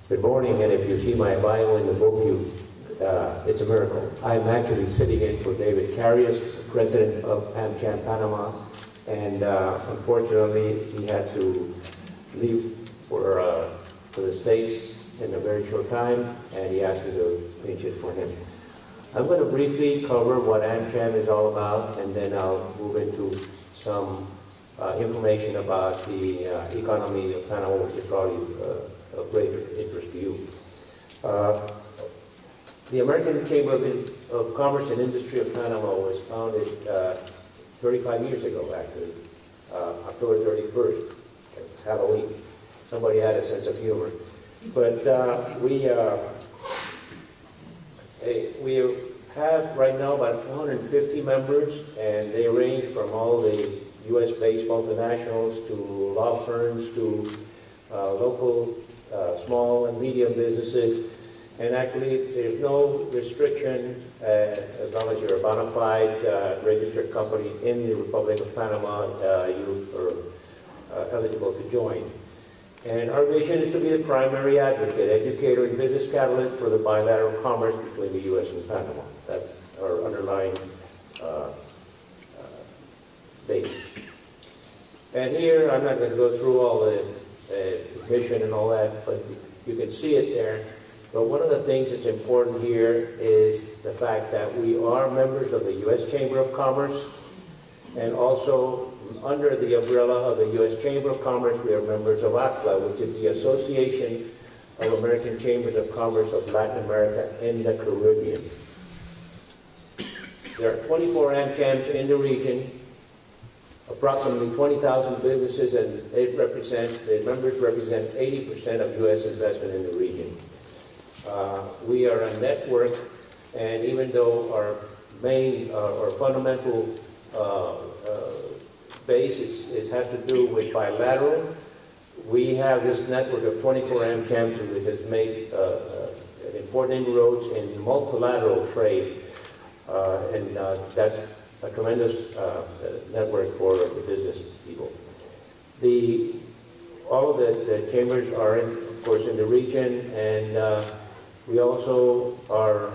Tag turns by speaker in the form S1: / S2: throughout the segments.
S1: Good morning, and if you see my bio in the book, it's a miracle. I'm actually sitting in for David Carius, president of AmCham Panama, and unfortunately he had to leave for the States in a very short time, and he asked me to pinch it for him. I'm going to briefly cover what AmCham is all about, and then I'll move into some information about the economy of Panama, which is probably of greater interest to you. The American Chamber of Commerce and Industry of Panama was founded 35 years ago, actually, October 31st, Halloween. Somebody had a sense of humor. But we have right now about 450 members, and they range from all the US-based multinationals to law firms to local small and medium businesses. And actually, there's no restriction as long as you're a bona fide registered company in the Republic of Panama, you are eligible to join. And our mission is to be the primary advocate, educator, and business catalyst for the bilateral commerce between the U.S. and Panama. That's our underlying base. And here, I'm not going to go through all the mission and all that, but you can see it there. But one of the things that's important here is the fact that we are members of the U.S. Chamber of Commerce, and also under the umbrella of the U.S. Chamber of Commerce, we are members of ACLA, which is the Association of American Chambers of Commerce of Latin America and the Caribbean. There are 24 AmChams in the region, approximately 20,000 businesses, and the members represent 80% of U.S. investment in the region. We are a network, and even though our main or fundamental base has to do with bilateral, we have this network of 24 AmChams which has made important inroads in multilateral trade, and that's a tremendous network for the business people. All of the chambers are, of course, in the region, and we also are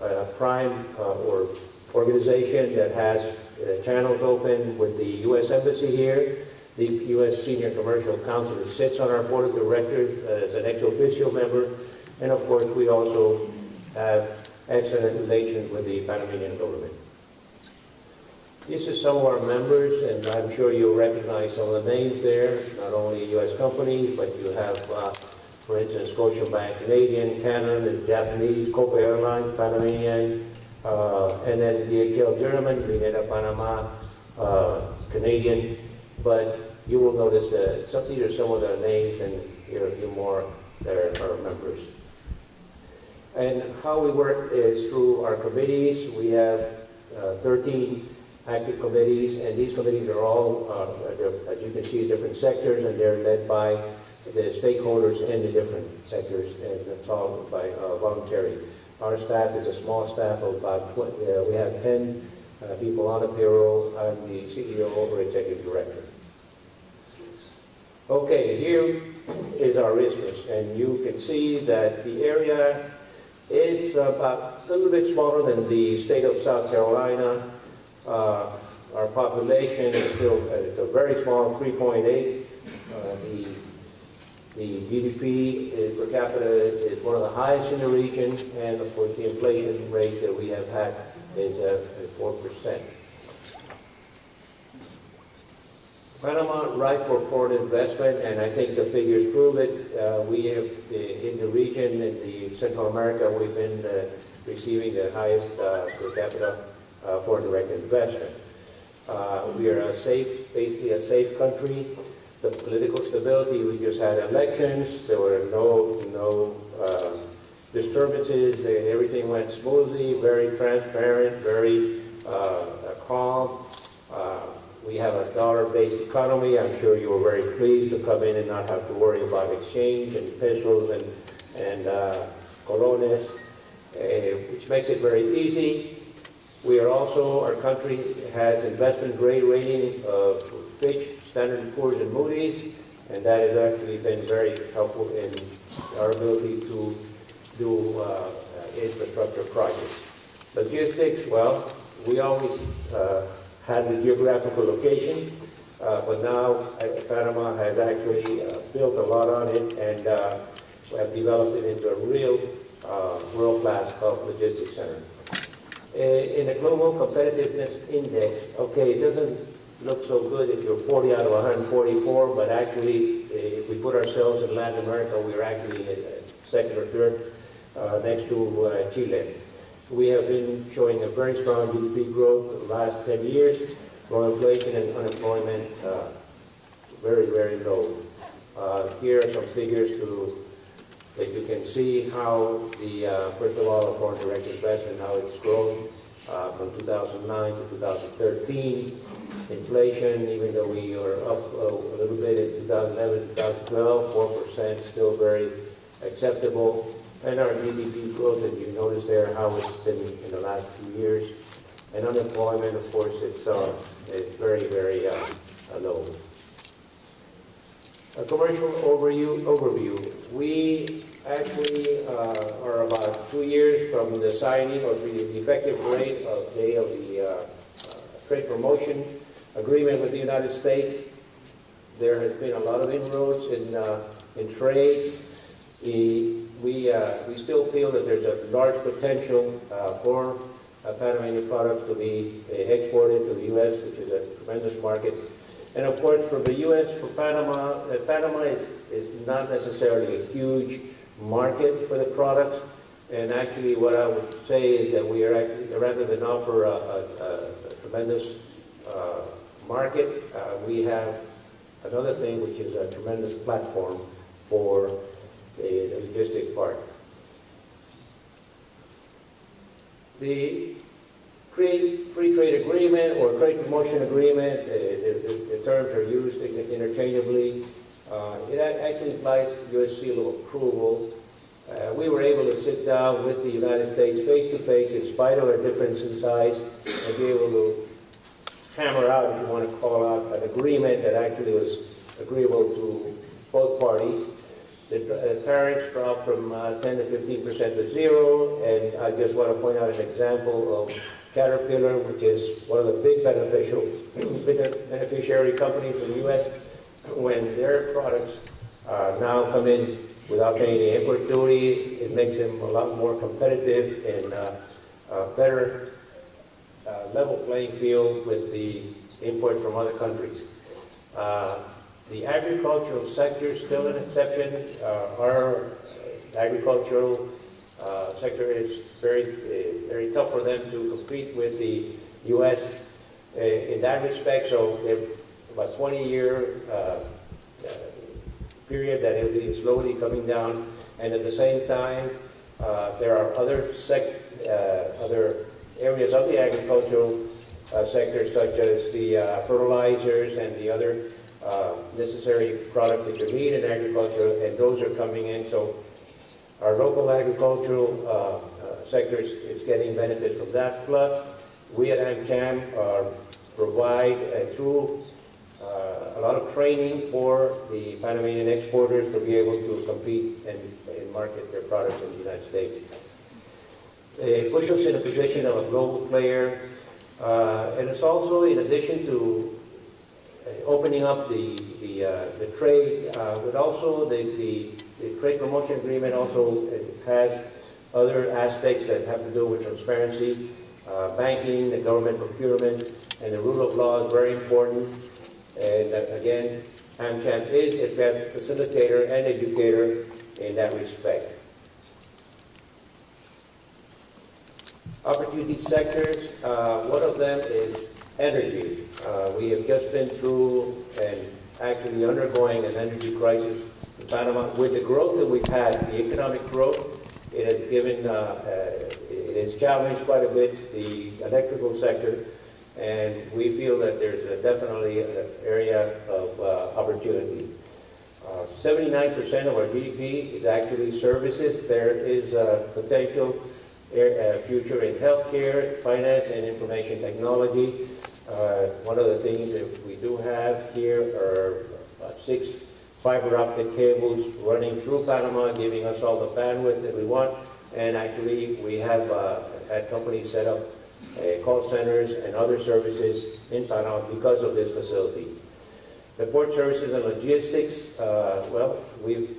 S1: a prime or organization that has channels open with the U.S. Embassy here. The U.S. Senior Commercial Counsel sits on our board of directors as an ex officio member, and of course we also have excellent relations with the Panamanian government. This is some of our members, and I'm sure you'll recognize some of the names there, not only U.S. companies, but you have, for instance, Scotiabank Canadian, Canon, Japanese, Copa Airlines, Panamanian, and then DHL German, Minera Panama, Canadian. But you will notice that these are some of their names, and here are a few more that are members. And how we work is through our committees. We have 13 active committees, and these committees are all, as you can see, different sectors, and they're led by the stakeholders in the different sectors, and it's all by voluntary. Our staff is a small staff of about we have 10 people on the payroll. I'm the CEO or executive director. Okay, here is our isthmus, and you can see that the area, it's about a little bit smaller than the state of South Carolina. Our population is still, it's a very small 3.8. The GDP per capita is one of the highest in the region, and of course the inflation rate that we have had is 4%. Panama, ripe for foreign investment, and I think the figures prove it. We have, in the region, in the Central America, we've been receiving the highest per capita foreign direct investment. We are basically a safe country. The political stability, we just had elections, there were no disturbances, everything went smoothly, very transparent, very calm. We have a dollar-based economy. I'm sure you were very pleased to come in and not have to worry about exchange and pesos and colones, which makes it very easy. We are also, our country has investment grade rating of Fitch, Standard & Poor's, and Moody's, and that has actually been very helpful in our ability to do infrastructure projects. Logistics, well, we always had the geographical location, but now Panama has actually built a lot on it, and we have developed it into a real world-class logistics center. In the Global Competitiveness Index, okay, it doesn't look so good if you're 40 out of 144, but actually, if we put ourselves in Latin America, we're actually second or third next to Chile. We have been showing a very strong GDP growth the last 10 years, low inflation and unemployment very, very low. Here are some figures that you can see how the, first of all, the foreign direct investment, how it's grown from 2009 to 2013. Inflation, even though we are up a little bit in 2011, 2012, 4%, still very acceptable. And our GDP growth, as you notice there, how it's been in the last few years. And unemployment, of course, it's very, very low. A commercial overview. We actually are about 2 years from the signing or the effective date of the trade promotion agreement with the United States. There has been a lot of inroads in trade. We still feel that there's a large potential for Panamanian products to be exported to the U.S., which is a tremendous market. And of course, for the U.S., for Panama, Panama is not necessarily a huge market for the products. And actually, what I would say is that we are actually, rather than offer a tremendous market, we have another thing, which is a tremendous platform for the logistic part. The free trade agreement or trade promotion agreement, the terms are used interchangeably. It actually implies U.S. seal of approval. We were able to sit down with the United States face to face, in spite of our difference in size, and be able to hammer out, if you want to call out, an agreement that actually was agreeable to both parties. The tariffs dropped from 10 to 15% to zero, and I just want to point out an example of Caterpillar, which is one of the big beneficiary companies in the U.S. When their products now come in without paying the import duty, it makes them a lot more competitive and a better level playing field with the imports from other countries. The agricultural sector is still an exception. Our agricultural sector is very tough for them to compete with the U.S. In that respect. So there's about 20-year period that it will be slowly coming down, and at the same time, there are other areas of the agricultural sector, such as the fertilizers and the other necessary products that you need in agriculture, and those are coming in. So our local agricultural sector is getting benefits from that. Plus, we at AmCham provide through a lot of training for the Panamanian exporters to be able to compete and market their products in the United States. It puts us in a position of a global player, and it's also, in addition to opening up the trade, but also the trade promotion agreement also has other aspects that have to do with transparency, banking, the government procurement, and the rule of law is very important. And again, AmCham is a facilitator and educator in that respect. Opportunity sectors, one of them is energy. We have just been through and actually undergoing an energy crisis in Panama. With the growth that we've had, the economic growth, it has given, it has challenged quite a bit the electrical sector, and we feel that there's definitely an area of opportunity. 79% of our GDP is actually services. There is a potential future in healthcare, finance, and information technology. One of the things that we do have here are 6 fiber optic cables running through Panama, giving us all the bandwidth that we want. And actually, we have had companies set up call centers and other services in Panama because of this facility. The port services and logistics, well, we've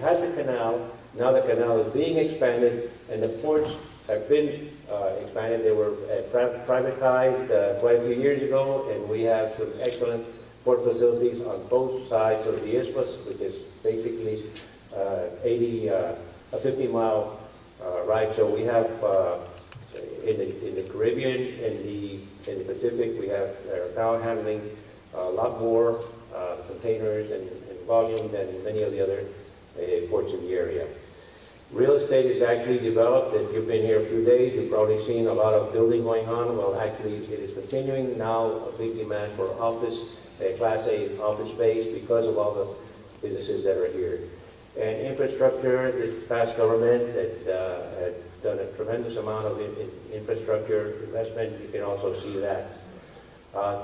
S1: had the canal. Now the canal is being expanded, and the ports have been expanded. They were privatized quite a few years ago, and we have some excellent port facilities on both sides of the Isthmus, which is basically a 50-mile ride. So we have in the Caribbean, in the Pacific, we have now handling a lot more containers and volume than many of the other ports in the area. Real estate is actually developed. If you've been here a few days, you've probably seen a lot of building going on. Well, actually, it is continuing now, a big demand for office, Class A office space because of all the businesses that are here. And infrastructure, this past government that had done a tremendous amount of infrastructure investment. You can also see that.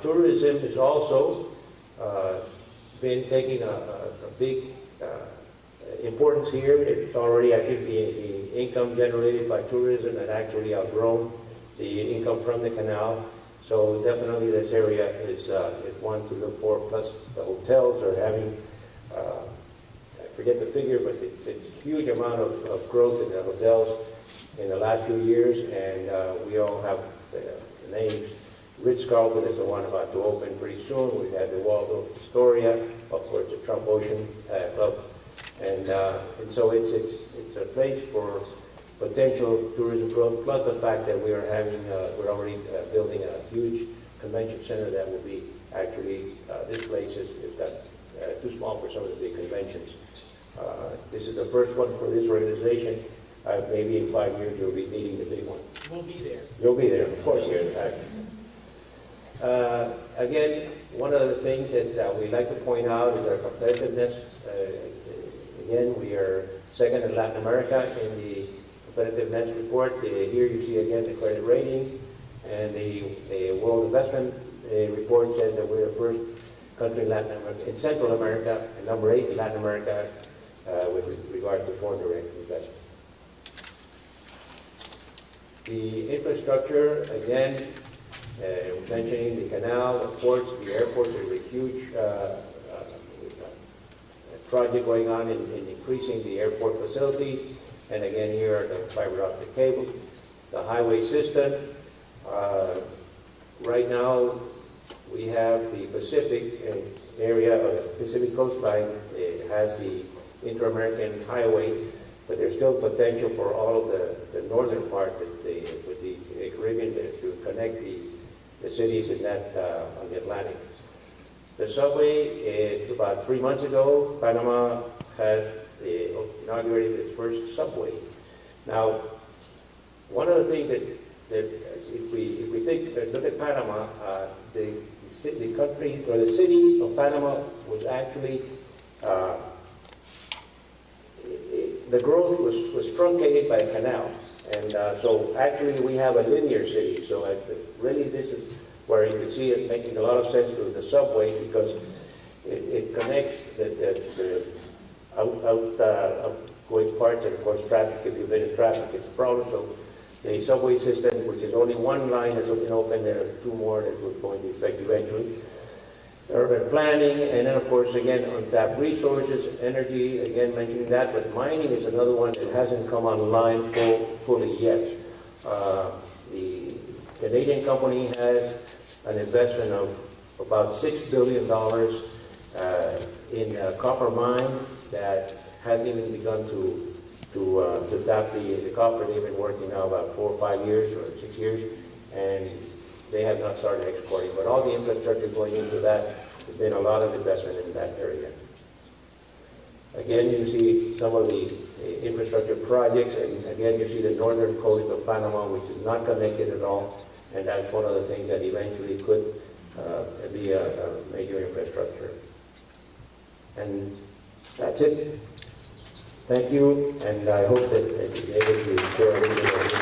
S1: Tourism has also been taking a big importance here. It's already, I think, the income generated by tourism had actually outgrown the income from the canal. So definitely this area is one to look for. Plus the hotels are having, I forget the figure, but it's a huge amount of growth in the hotels in the last few years. And we all have names. Ritz-Carlton is the one about to open pretty soon. We've had the Waldorf Astoria, of course, the Trump Ocean Club. And so it's a place for potential tourism growth, plus the fact that we are having, we're already building a huge convention center that will be actually, this place is got too small for some of the big conventions. This is the first one for this organization. Maybe in 5 years you'll be needing the big one.
S2: We'll be there.
S1: You'll be there, of course, here in fact. Again, one of the things that we like to point out is our competitiveness. Again, we are second in Latin America in the competitiveness report. Here you see again the credit ratings, and the World Investment report says that we're the first country in Latin America, in Central America, and number 8 in Latin America with regard to foreign direct investment. The infrastructure, again, mentioning the canal, the ports, the airports. There's a huge project going on in increasing the airport facilities. And again, here are the fiber optic cables. The highway system. Right now, we have the Pacific area, or the Pacific coastline. It has the Inter-American Highway, but there's still potential for all of the northern part with the Caribbean to connect the cities in that on the Atlantic. The subway, about 3 months ago, Panama has inaugurated its first subway. Now, one of the things that if we look at Panama, the country or the city of Panama was actually the growth was truncated by a canal. And so actually we have a linear city. So really this is where you can see it making a lot of sense to the subway, because it connects the outgoing parts, and of course traffic. If you've been in traffic, it's a problem. So the subway system, which is only one line has been open, there are 2 more that will go into effect eventually. Urban planning, and then of course again untapped resources, energy, again mentioning that, but mining is another one that hasn't come online fully yet. The Canadian company has an investment of about $6 billion in a copper mine that hasn't even begun to tap the copper. They've been working now about 4 or 5 years or 6 years, and they have not started exporting. But all the infrastructure going into that, there's been a lot of investment in that area. Again, you see some of the infrastructure projects, and again, you see the northern coast of Panama, which is not connected at all, and that's one of the things that eventually could be a major infrastructure. And that's it. Thank you, and I hope that you'll be able to share everything.